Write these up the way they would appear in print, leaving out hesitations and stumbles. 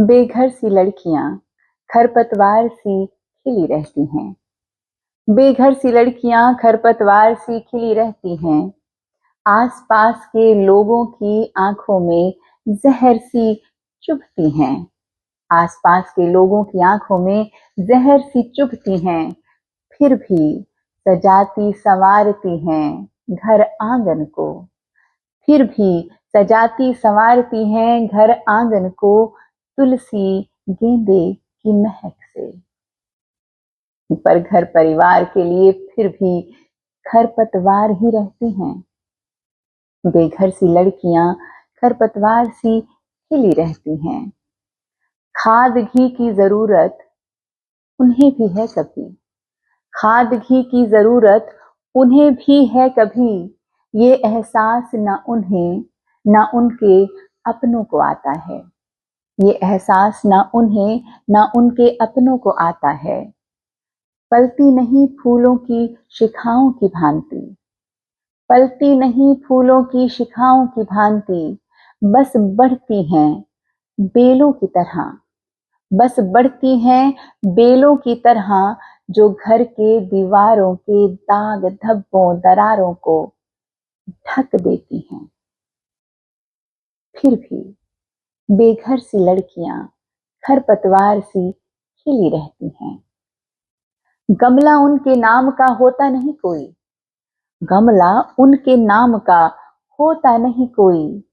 बेघर सी लड़कियां खरपतवार सी खिली रहती हैं। बेघर सी लड़कियां खरपतवार सी खिली रहती हैं। आसपास के लोगों की आंखों में जहर सी चुभती हैं। आसपास के लोगों की आंखों में जहर सी चुभती हैं। फिर भी सजाती संवारती हैं घर आंगन को। फिर भी सजाती संवारती हैं घर आंगन को तुलसी गेंदे की महक से। पर घर परिवार के लिए फिर भी खरपतवार ही रहती हैं। बेघर सी लड़कियां खरपतवार सी खिली रहती हैं। खाद घी की जरूरत उन्हें भी है कभी। खाद घी की जरूरत उन्हें भी है कभी। ये एहसास न उन्हें न उनके अपनों को आता है। ये एहसास न उन्हें न उनके अपनों को आता है। पलती नहीं फूलों की शिखाओं की भांति। पलती नहीं फूलों की शिखाओं की भांति। बस बढ़ती हैं बेलों की तरह। बस बढ़ती हैं बेलों की तरह जो घर के दीवारों के दाग धब्बों दरारों को ढक देती हैं। फिर भी बेघर सी लड़कियां खरपतवार सी खिली रहती हैं। गमला उनके नाम का होता नहीं कोई। गमला उनके नाम का होता नहीं कोई।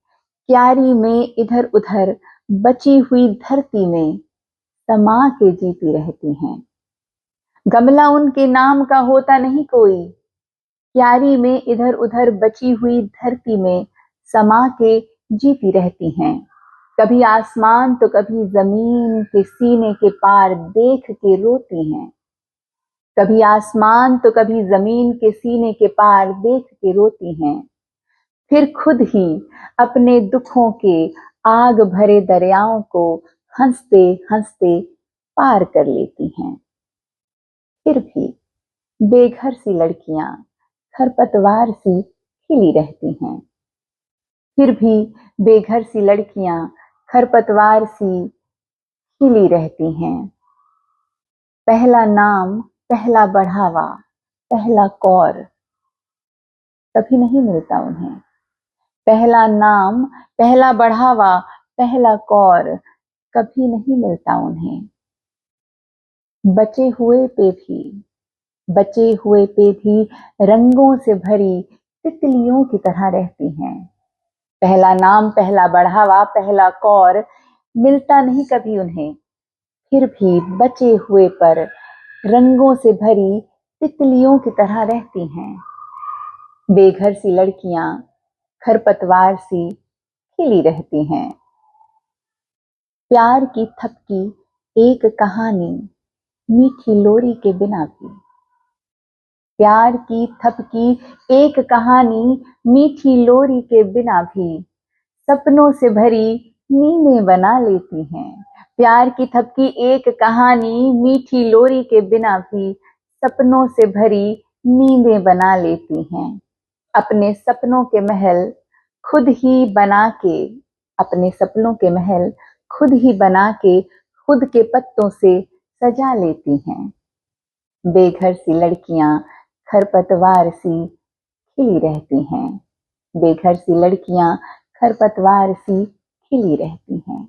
क्यारी में इधर उधर बची हुई धरती में समा के जीती रहती हैं। गमला उनके नाम का होता नहीं कोई। क्यारी में इधर उधर बची हुई धरती में समा के जीती रहती हैं। कभी आसमान तो कभी जमीन के सीने के पार देख के रोती हैं। कभी आसमान तो कभी जमीन के सीने के पार देख के रोती हैं। फिर खुद ही अपने दुखों के आग भरे दरियाओं को हंसते हंसते पार कर लेती हैं। फिर भी बेघर सी लड़कियां खरपतवार सी खिली रहती हैं। फिर भी बेघर सी लड़कियां खरपतवार सी खिली रहती हैं। पहला नाम पहला बढ़ावा पहला कौर कभी नहीं मिलता उन्हें। पहला नाम पहला बढ़ावा पहला कौर कभी नहीं मिलता उन्हें। बचे हुए पे भी रंगों से भरी तितलियों की तरह रहती हैं। पहला नाम पहला बढ़ावा पहला कौर मिलता नहीं कभी उन्हें। फिर भी बचे हुए पर रंगों से भरी तितलियों की तरह रहती हैं। बेघर सी लड़कियां खरपतवार सी खिली रहती हैं। प्यार की थपकी एक कहानी मीठी लोरी के बिना भी। प्यार की थपकी एक कहानी मीठी लोरी के बिना भी सपनों से भरी नींदें बना लेती हैं। प्यार की थपकी एक कहानी मीठी लोरी के बिना भी सपनों से भरी नींदें बना लेती हैं। अपने सपनों के महल खुद ही बना के अपने सपनों के महल खुद ही बना के खुद के पत्तों से सजा लेती हैं। बेघर सी लड़कियां खरपतवार सी खिली रहती हैं। बेघर सी लड़कियां खरपतवार सी खिली रहती हैं।